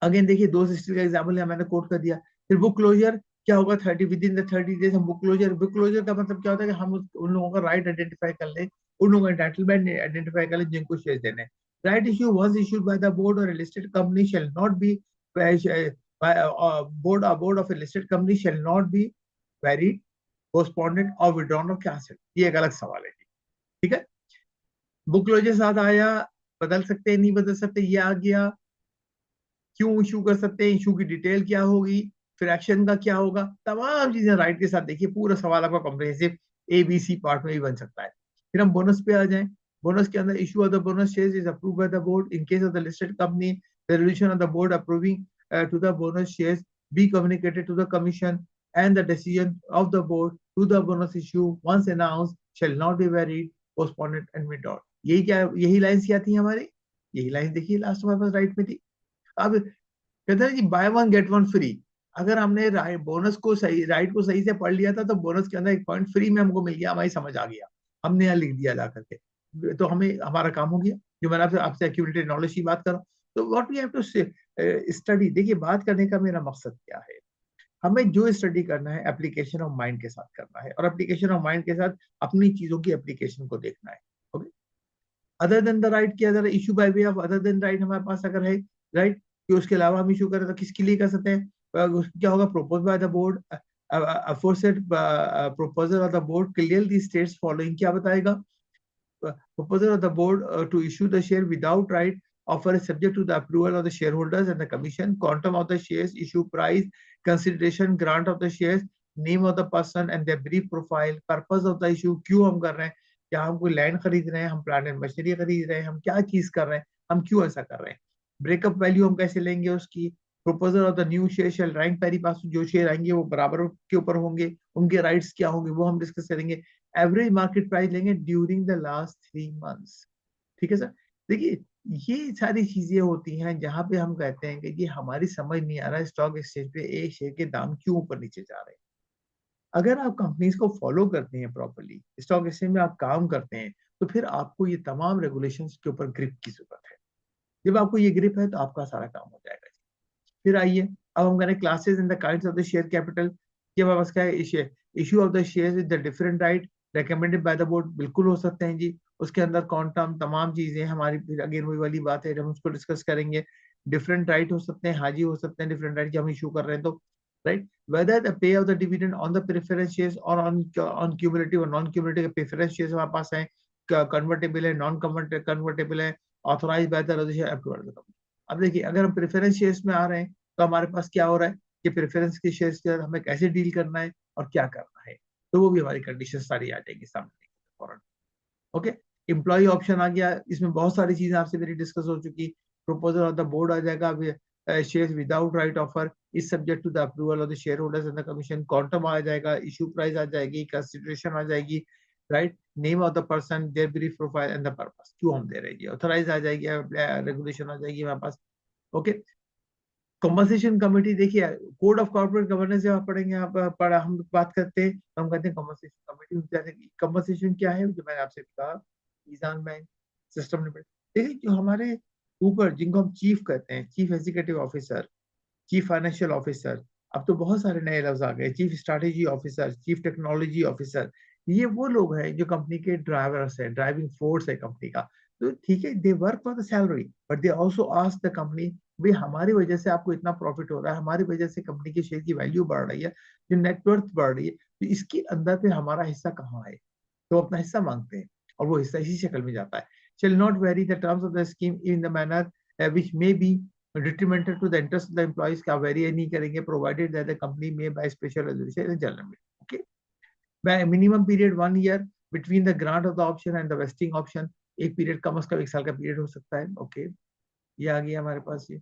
अगेन देखिए, दो सिस्टर का एग्जाम्पल है, मैंने कोट कर दिया। फिर बुक क्लोजर क्या होगा, 30 विद इन द 30 डेज हम बुक क्लोजर का मतलब क्या होता है कि हम उन लोगों का राइट आइडेंटिफाई कर लें, उन लोगों का एंटाइटलमेंट आइडेंटिफाई कर लें जिनको शेयर देने। Right issue once issued by the board और a listed company shall not be board of a listed company shall not be varied, postponed or withdrawn or cancelled। ये एक अलग सवाल है। ठीक है, बुक क्लोजर साथ आया, बदल सकते हैं नहीं बदल सकते, ये आ गया। क्यों इशू कर सकते हैं, इशू की डिटेल क्या होगी, फिर एक्शन का क्या होगा, तमाम चीजें राइट के साथ। देखिए पूरा सवाल आपका कॉम्प्रिहेंसिव ABC पार्ट में भी बन सकता है। फिर हम बोनस पे आ जाएं। बोनस के अंदर issue of the bonus shares is approved by the board in case of the listed company, the resolution of the board approving to the bonus shares be communicated to the commission and the decision of the board to the bonus issue once announced shall not be varied, postponed and withdrawn. यही क्या, यही lines क्या थी हमारी, यही lines देखिए last हमारे पास right में थी। अब कहते हैं कि by one get one free. अगर हमने बोनस को सही, राइट को सही से पढ़ लिया था, तो बोनस के अंदर एक पॉइंट फ्री में हमको मिल गया, हमारी समझ आ गया, हमने यहाँ लिख दिया ला करके, तो हमें हमारा काम हो गया। जो मैंने आपसे आपसे एक्यूमुलेटेड नॉलेज की बात कर रहा हूँ। तो what we have to study, देखिए बात करने का मेरा मकसद क्या है, हमें जो स्टडी करना है एप्लीकेशन ऑफ माइंड के साथ करना है, और एप्लीकेशन ऑफ माइंड के साथ अपनी चीजों की एप्लीकेशन को देखना है। Okay, other than the right के other issue by way of other than right हमारे पास अगर है, राइट, कि उसके अलावा हम इशू करें तो किसके लिए कर सकते हैं, क्या होगा, propose bye the board, aforesaid proposal of the board clearly states following, क्या बताएगा, proposal of the board to issue the share without right offer is subject to the approval of the shareholders and the commission, quantum of the shares, issue price, consideration, grant of the shares, name of the person and their brief profile, purpose of the issue, क्यों हम कर रहे हैं, क्या हम कोई land खरीद रहे हैं, हम प्लांट एंड मशीनरी खरीद रहे हैं, हम क्या चीज कर रहे हैं, हम क्यों ऐसा कर रहे हैं, ब्रेकअप वैल्यू हम कैसे लेंगे उसकी, proposal of the new share shall rank pari passu, जो शेयर आएंगे वो बराबर के ऊपर होंगे, उनके राइट्स क्या होंगे वो हम डिस्कस करेंगे, एवरेज मार्केट प्राइस लेंगे ड्यूरिंग द लास्ट 3 मंथ्स। ठीक है सर। देखिए ये सारी चीजें होती हैं जहां पे हम कहते हैं कि ये हमारी समझ नहीं आ रहा है स्टॉक एक्सचेंज पे एक शेयर के दाम क्यों ऊपर नीचे जा रहे हैं। अगर आप कंपनीज को फॉलो करते हैं प्रॉपरली, स्टॉक एक्सचेंज में आप काम करते हैं, तो फिर आपको ये तमाम रेगुलेशंस के ऊपर ग्रिप की जरूरत है। जब आपको ये ग्रिप है तो आपका सारा काम हो जाएगा। फिर आइए, अब हम करें classes in the kinds of the share capital. कि हमारे पास क्या है, issue of the shares with the different right recommended bye the board, बिल्कुल हो सकते हैं जी। उसके अंदर क्वांटम तमाम चीजें हमारी, फिर अगेन वही वाली बात है, हम उसको डिस्कस करेंगे। डिफरेंट राइट हो सकते हैं, हाजी हो सकते हैं, डिफरेंट राइट की हम इशू कर रहे हैं तो, right, whether the pay of the dividend on the preference shares और ऑन क्यूमुलेटिव और नॉन क्यूमुलेटिव प्रेफरेंस शेयर्स हमारे पास है, कन्वर्टेबल है, नॉन कन्वर्टेबल है, authorise by the register approved. अब देखिए, अगर हम प्रेफरेंस शेयर्स में आ रहे हैं, तो हमारे पास क्या हो रहा है कि प्रेफरेंस के शेयर्स के साथ हमें कैसे डील करना है और क्या करना है, तो वो भी हमारी कंडीशन सारी आ जाएगी सामने फौरन। ओके, एम्प्लॉय ऑप्शन आ गया, इसमें बहुत सारी चीजें आपसे मेरी डिस्कस हो चुकी। proposal of the board आ जाएगा, shares without right offer is subject to the approval of the shareholders and the commission. Quantum आ जाएगा, issue price आ जाएगी, consideration आ जाएगी, right? Name of the person, their brief profile and the purpose. क्यों हम दे रहे हैं? Authorize आ जाएगी, regulation आ जाएगी हमारे पास. Okay. कंपनसेशन कमेटी, देखिए कोड ऑफ कॉर्पोरेट गवर्नेंस जब आप पढ़ेंगे, आप पढ़ा हम बात करते हैं, हम कहते हैं कंपनसेशन कमेटी. कंपनसेशन क्या है, जो मैंने आपसे कहा, ईजान बैंक सिस्टम लिमिटेड. देखिए जो हमारे ऊपर, जिनको हम चीफ कहते हैं, chief executive officer, chief financial officer, अब तो बहुत सारे नए लफ्ज आ गए, chief strategy officer, chief technology officer. ये वो लोग हैं जो कंपनी के ड्राइवर्स है, ड्राइविंग फोर्स है कंपनी का. तो ठीक है, they work for the salary, but they also ask the company, भाई हमारी वजह से आपको इतना प्रॉफिट हो रहा है, हमारी वजह से कंपनी के शेयर की वैल्यू बढ़ रही है, जो नेटवर्थ बढ़ रही है, तो इसके अंदर पे हमारा हिस्सा कहाँ है? तो अपना हिस्सा मांगते हैं, और वो हिस्सा इसी शक्ल में जाता है. shall not vary the terms of the scheme in the manner which may be detrimental to the interest of the employees. का वेरी नहीं करेंगे, provided that the company may by special resolution in general meeting. Okay. By a minimum period 1 year between the grant of the option and the vesting option. एक period कम से कम 1 साल का period हो सकता है. ओके, ये आ गया हमारे पास. ये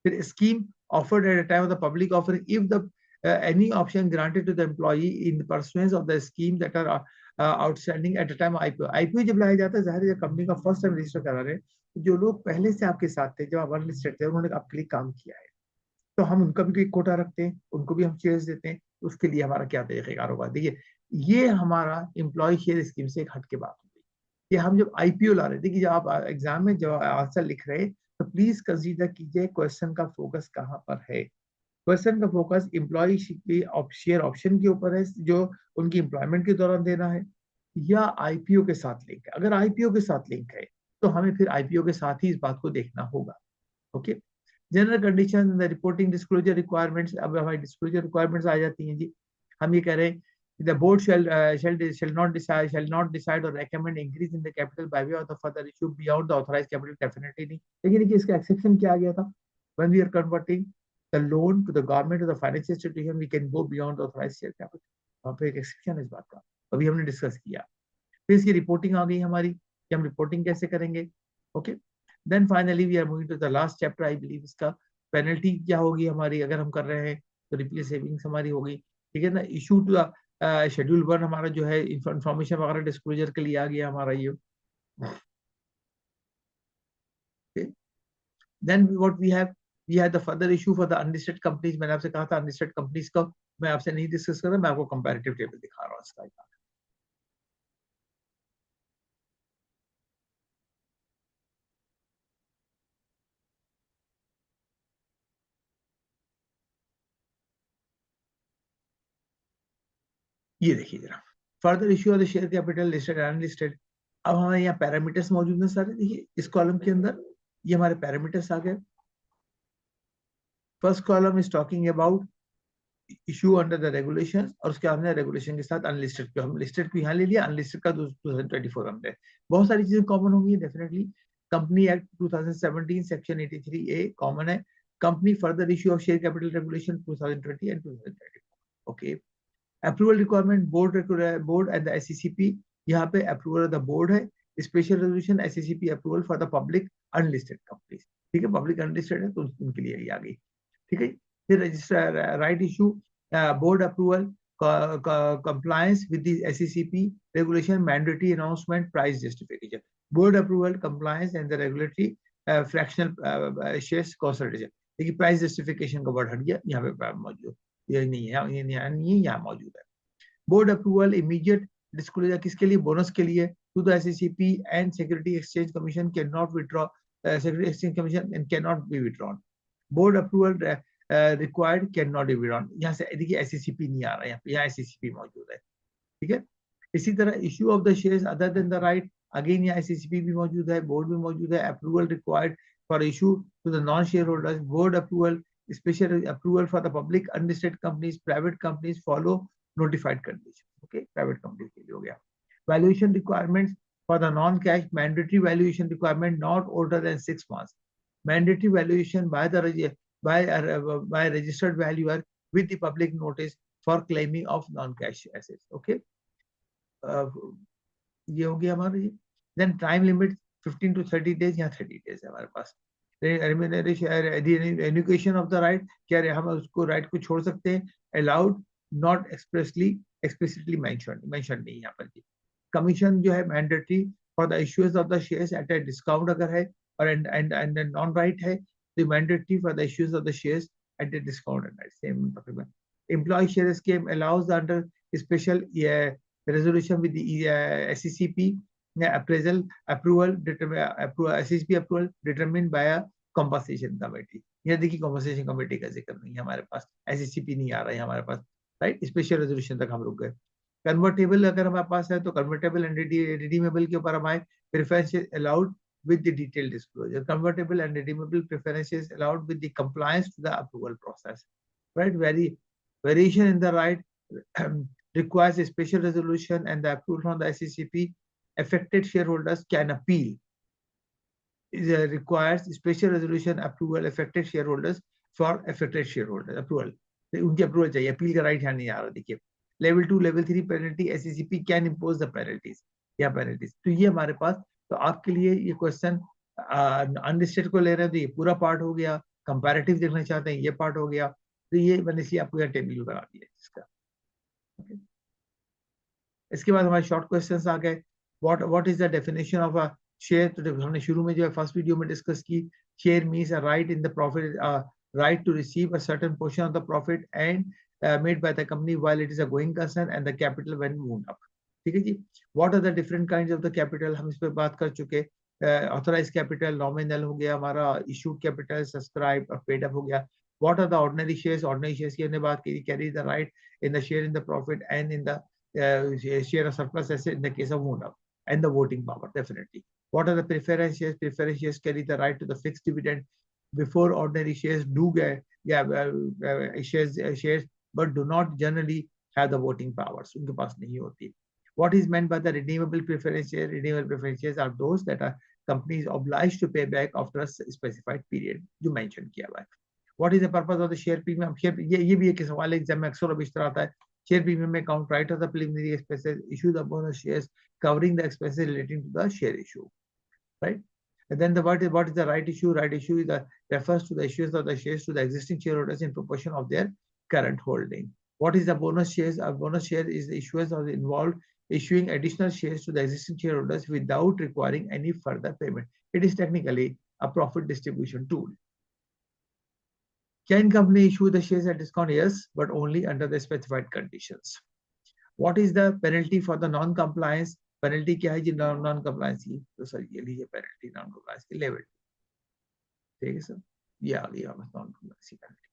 फिर scheme offered at a time of the public offering if the any option granted to the employee in pursuance of the scheme that are outstanding at a time of IPO. IPO जब लाया जाता है, जाहिर है company का first time register करा रहे हैं, जो लोग पहले से आपके साथ थे, जब आप अनलिस्टेड थे, उन्होंने आपके लिए काम किया है, तो हम उनका भी कोई कोटा रखते हैं, उनको भी हम शेयर्स देते हैं. उसके लिए हमारा क्या तरीकेकार होगा? देखिए, ये हमारा एम्प्लॉय शेयर स्कीम से एक हटके बात हो गई. कि हम जब आईपीओ ला रहे थे, कि जब आप एग्जाम में जब आंसर लिख रहे हैं, तो प्लीज कंसीडर कीजिए क्वेश्चन का फोकस कहाँ पर है. क्वेश्चन का फोकस एम्प्लॉय शेयर ऑप्शन के ऊपर है, जो उनकी एम्प्लॉयमेंट के दौरान देना है, या आईपीओ के साथ लिंक है. अगर आईपीओ के साथ लिंक है, तो हमें फिर आईपीओ के साथ ही इस बात को देखना होगा. Okay. General condition, the reporting disclosure requirements. अब हमारी डिस्क्लोजर रिक्वायरमेंट्स आ जाती हैं जी. हम ये कह रहे हैं, the board shall not decide or recommend increase in the capital by way of the further issue beyond the authorized capital. Definitely नहीं. लेकिन देखिए इसका एक्सेप्शन क्या आ गया था? When we are converting the loan to the government or the financial institution, we can go beyond the authorized share capital. वहाँ पे एक एक्सेप्शन है इस बात का, अभी हमने डिस्कस किया. फिर इसकी रिपोर्टिंग आ गई हमारी, कि हम रिपोर्टिंग कैसे करेंगे. Okay. Then finally we are moving to the last chapter. I believe इसका पेनल्टी क्या होगी हमारी अगर हम कर रहे हैं, तो रिप्लेस सेविंग्स हमारी होगी. ठीक है ना. इशू टू शेड्यूल 1 हमारा जो है इंफॉर्मेशन वगैरह डिस्क्लोजर के लिए आ गया हमारा ये. Then what we have the further issue for the unlisted companies. मैंने आपसे कहा था अनलिस्टेड कंपनीज का मैं आपसे नहीं डिस्कस कर रहा, मैं आपको कंपैरेटिव टेबल दिखा रहा हूँ इसका. ये देखिए जरा, further issue of the share capital listed unlisted. अब हमारे यहाँ पैरामीटर्स मौजूद हैं सारे. देखिए इस कॉलम के अंदर ये हमारे पैरामीटर्स आ गए. First column is talking about issue under the regulation, और उसके हमने रेगुलेशन के साथ अनलिस्टेड को, हम लिस्टेड को यहाँ ले लिया, अनलिस्टेड का 2024 हमने. बहुत सारी चीजें कॉमन होंगी definitely. Company act 2017 section 83A common है. Company further issue of share capital regulation 2020 and 2024. Okay. Approval requirement, board and the SCCP. यहाँ पे अप्रूवल ऑफ द बोर्ड है. Special resolution SCCP approval for the public unlisted companies. ठीक है, public unlisted है तो उनके लिए ये आ गई. ठीक है. फिर register right issue, board approval, compliance with the SECP regulation, mandatory announcement, price justification. Board approval, compliance and the regulatory fractional shares consolidation. देखिए प्राइस जस्टिफिकेशन का वर्ड हट गया, यहाँ पे मौजूद ये नहीं है, ये नहीं है, यहाँ मौजूद है. बोर्ड अप्रूवल इमीडिएट डिस्क्लोजर किसके लिए? बोनस के लिए. To the SECP and Security Exchange Commission cannot withdraw, Security Exchange Commission and cannot be withdrawn. Board approval required can not be withdrawn. यहाँ से देखिए एससीसीपी नहीं आ रहा है, यहाँ एससीसीपी मौजूद है. ठीक है. इसी तरह issue of the shares other than the right, again यहाँ एससीसीपी भी मौजूद है, बोर्ड भी मौजूद है. Approval required for issue to the non share holders. Board approval, special approval for the public unlisted companies, private companies follow notified condition. Okay, private companies के लिए हो गया. Valuation requirements for the non cash, mandatory valuation requirement not older than 6 months. Mandatory valuation by registered valuer with the public notice for claiming of non-cash assets. Okay, ये हो गया हमारा ये. Then time limit 15 to 30 days, यहाँ 30 days है हमारे पास. renunciation of the right, क्या हम उसको right को छोड़ सकते हैं? Allowed, not explicitly mentioned नहीं यहाँ पर जी. Commission जो है mandatory for the issuance of the shares at a discount अगर है, और and non right है, the mandatory for the issuance of the shares at a discount and same. Employee share scheme allows under special resolution with the SCCP appraisal approval SCCP approval determined by a compensation committee. ये देखिए compensation committee का जिक्र नहीं है हमारे पास, SCCP नहीं आ रहा है हमारे पास, राइट. स्पेशल रेजोल्यूशन तक हम रुक गए. कन्वर्टेबल अगर हमारे पास है तो कन्वर्टेबल एंड रिडीमेबल के ऊपर हम आए. Preference allowed with the detailed disclosure. Convertible and redeemable preferences allowed with the compliance to the approval process. Right? Variation in the right requires a special resolution and the approval from the SCCP. Affected shareholders can appeal. It requires special resolution approval affected shareholders for affected shareholders approval. उनकी approval चाहिए. Appeal का right hand नहीं आ रहा. देखिए. Level 2, Level 3 penalty, SCCP can impose the penalties. या penalties. तो ये हमारे पास, तो आपके लिए ये क्वेश्चन अनलिस्टेड को ले रहे हैं तो ये पूरा पार्ट हो गया. कंपैरेटिव देखना चाहते हैं ये पार्ट हो गया. तो ये मैंने इसलिए आपको यहाँ टेबल बना दिया इसका. इसके बाद हमारे शॉर्ट क्वेश्चंस आ गए. What is the definition of a share? तो हमने शुरू में जो है फर्स्ट वीडियो में डिस्कस की. Share means a right in the profit, right to receive a certain portion of the profit and made by the company while it is a going concern and the capital when wound up. ठीक है जी. What are the different kinds of the capital? हम इस पे बात कर चुके. Authorized capital, nominal हो गया हमारा, issued capital, subscribed और paid up हो गया. What are the ordinary shares? Ordinary shares की हमने बात की, carry the right in the share in the profit and in the share of surplus asset in the case of wound up, and the voting power definitely. What are the preference shares? Preference shares carry the right to the fixed dividend before ordinary shares do get shares but do not generally have the voting powers. उनके पास नहीं होती. What is meant by the redeemable preference shares? Redeemable preference shares are those that are companies obliged to pay back after a specified period. जो mention किया हुआ है. What is the purpose of the share premium? ये भी एक सवाल है exam में अक्सर अब इस तरह आता है. Share premium may count right of the preliminary expenses, issue the bonus shares covering the expenses relating to the share issue, right? And then what is the right issue? Right issue is refers to the issues of the shares to the existing shareholders in proportion of their current holding. What is the bonus shares? A bonus share is the issuance of the involved issuing additional shares to the existing shareholders without requiring any further payment. It is technically a profit distribution tool. Can company issue the shares at discount? Yes, but only under the specified conditions. What is the penalty for the non-compliance? Penalty क्या है जी non compliance की? तो sir ये लीजिए penalty non compliance की level. ठीक है sir, ये आ गई नॉन कंप्लायंस की पेनल्टी.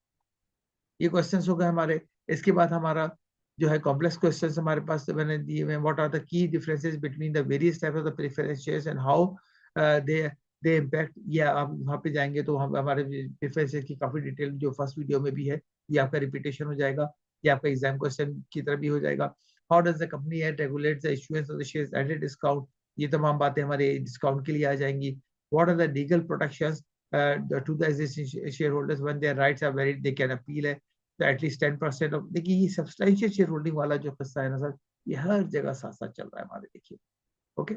ये क्वेश्चंस हो गए हमारे. इसके बाद हमारा जो है कॉम्प्लेक्स क्वेश्चंस हमारे पास मैंने दिए हुए. What are the key differences between the various types of the preference shares and how they impact. ये आप वहाँ पे जाएंगे तो हम हमारे प्रेफरेंसेस की काफी डिटेल जो फर्स्ट वीडियो में भी है, ये आपका रिपीटेशन हो जाएगा, ये आपका एग्जाम क्वेश्चन की तरह भी हो जाएगा. How does the company act regulate the issuance of the shares at a discount? ये तमाम बातें हमारे डिस्काउंट के लिए आ जाएंगी. What are the legal protections to the existing shareholders when their rights are varied? They can appeal है तो at least 10% of. देखिए ये substantial shareholding वाला जो किस्सा है ना सर, ये हर जगह साथ साथ चल रहा है हमारे. देखिए ओके.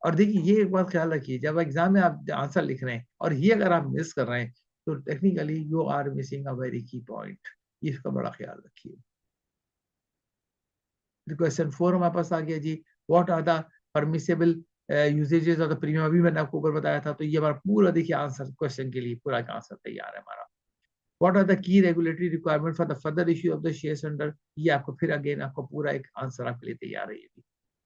और देखिए ये एक बात ख्याल रखिए, जब एग्जाम में आप आंसर लिख रहे हैं और ये अगर आप मिस कर रहे हैं तो technically you are missing a very key point. इसका बड़ा ख्याल रखिए. क्वेश्चन 4 हमारे पास आ गया जी. What are the permissible usages of the premium? अभी मैंने आपको ऊपर बताया था. तो ये हमारा पूरा देखिए आंसर क्वेश्चन के लिए पूरा आंसर तैयार है हमारा. What are the key regulatory requirement for the further issue of the shares under? ये आपको फिर अगेन आपको पूरा एक आंसर आपके लिए तैयार है ये भी.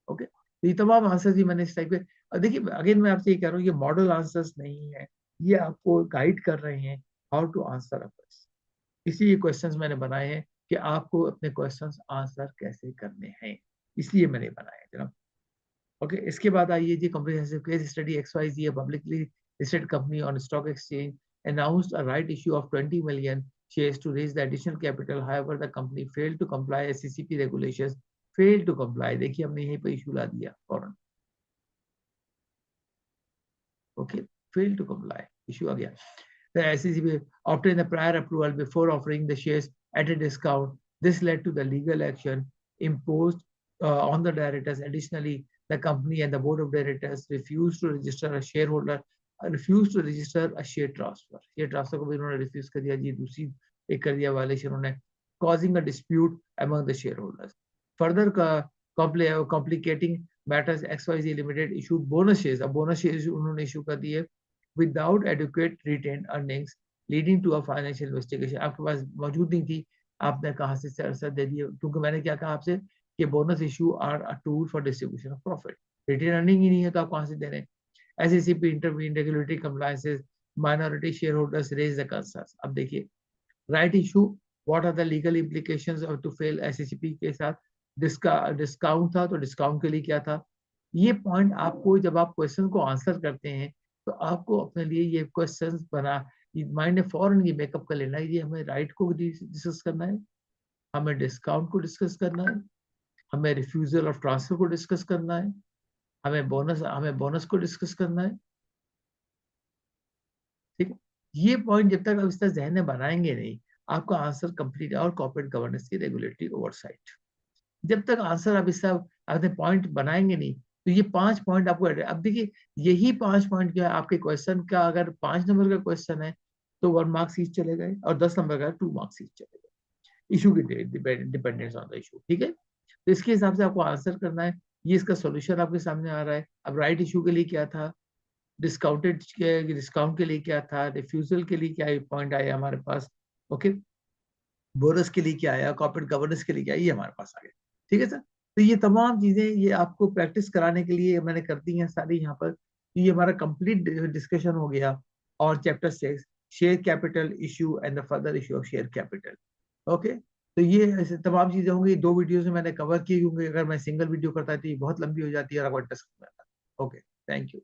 ओके. तो ये तमाम आंसर ही मैंने इस टाइप के. और देखिए अगेन मैं आपसे ये कह रहा हूँ ये मॉडल आंसर्स नहीं है, ये आपको गाइड कर रहे हैं how to answer a question. इसीलिए क्वेश्चंस मैंने बनाए हैं कि आपको अपने क्वेश्चंस आंसर कैसे करने हैं, इसलिए मैंने बनाया जनाब. ओके. इसके बाद आइए जी comprehensive case study. XYZ a publicly listed company on stock exchange announced a right issue of 20 million shares to raise the additional capital. However, the company failed to comply SCCP regulations. Failed to comply. देखिए हमने यहीं पर issue ला दिया फौरन. Okay. failed to comply issue आ गया. The SCCP obtained the prior approval before offering the shares at a discount. This led to the legal action imposed on the directors. Additionally, the company and the board of directors refused to register a shareholder refuse to register a share transfer, share transfer को भी उन्होंने refuse कर दिया जी, दूसरी एक कर दिया violation उन्होंने, causing a dispute among the shareholders. Further complicating matters, XYZ Limited issued bonus shares. अब bonus shares उन्होंने issue कर दिए without adequate retained earnings, leading to a financial investigation. आपके पास मौजूद नहीं थी, आपने कहाँ से सर दे दिए, क्योंकि मैंने क्या कहा आपसे कि bonus issue are a tool for distribution of profit, retain earning ही नहीं है तो आप कहाँ से दे रहे हैं. SECP intervened, regulatory compliances, minority shareholders raised the concerns. अब देखिए right issue, what are the legal implications of to fail SSCP के साथ, डिस्काउंट था तो डिस्काउंट के लिए क्या था, ये पॉइंट आपको जब आप क्वेश्चन को आंसर करते हैं तो आपको अपने लिए ये क्वेश्चंस बना माइंड में फौरन ये मेकअप कर लेना है, ये हमें राइट को डिस्कस करना है, हमें डिस्काउंट को डिस्कस करना है, हमें रिफ्यूजल ऑफ ट्रांसफर को डिस्कस करना है, हमें बोनस को डिस्कस करना है. ठीक है, ये पॉइंट जब तक आप इस तरह जहन में बनाएंगे नहीं, आपका आंसर कंप्लीट है. और कॉर्पोरेट गवर्नेंस की रेगुलेटरी ओवरसाइट, जब तक आंसर आप इस तरह अपने पॉइंट बनाएंगे नहीं, तो ये 5 पॉइंट आपको, अब देखिए यही 5 पॉइंट क्या है आपके क्वेश्चन का, अगर 5 नंबर का क्वेश्चन है तो 1 मार्क्स ईच चले गए, और 10 नंबर का 2 मार्क्स ईच चले गए, इशू की डिपेंडेंस ऑन द इशू. ठीक है, तो इसके हिसाब से आपको आंसर करना है. ये इसका सोल्यूशन आपके सामने आ रहा है. अब राइट इशू के लिए क्या था, डिस्काउंट के लिए क्या था, रिफ्यूजल के लिए क्या पॉइंट आया हमारे पास, ओके, बोनस के लिए क्या आया, कॉर्पोरेट गवर्नेंस के लिए क्या, ये हमारे पास आ गया. ठीक है सर, तो ये तमाम चीजें ये आपको प्रैक्टिस कराने के लिए मैंने कर दी हैं सारी यहाँ पर. ये हमारा कंप्लीट डिस्कशन हो गया और chapter 6 share capital issue and the further issue of share capital. Okay, तो ये ऐसे तमाम चीजें होंगी, 2 वीडियोस में मैंने कवर की होंगी, अगर मैं सिंगल वीडियो करता है तो ये बहुत लंबी हो जाती है और आपको इंटरेस्ट. Okay, thank you.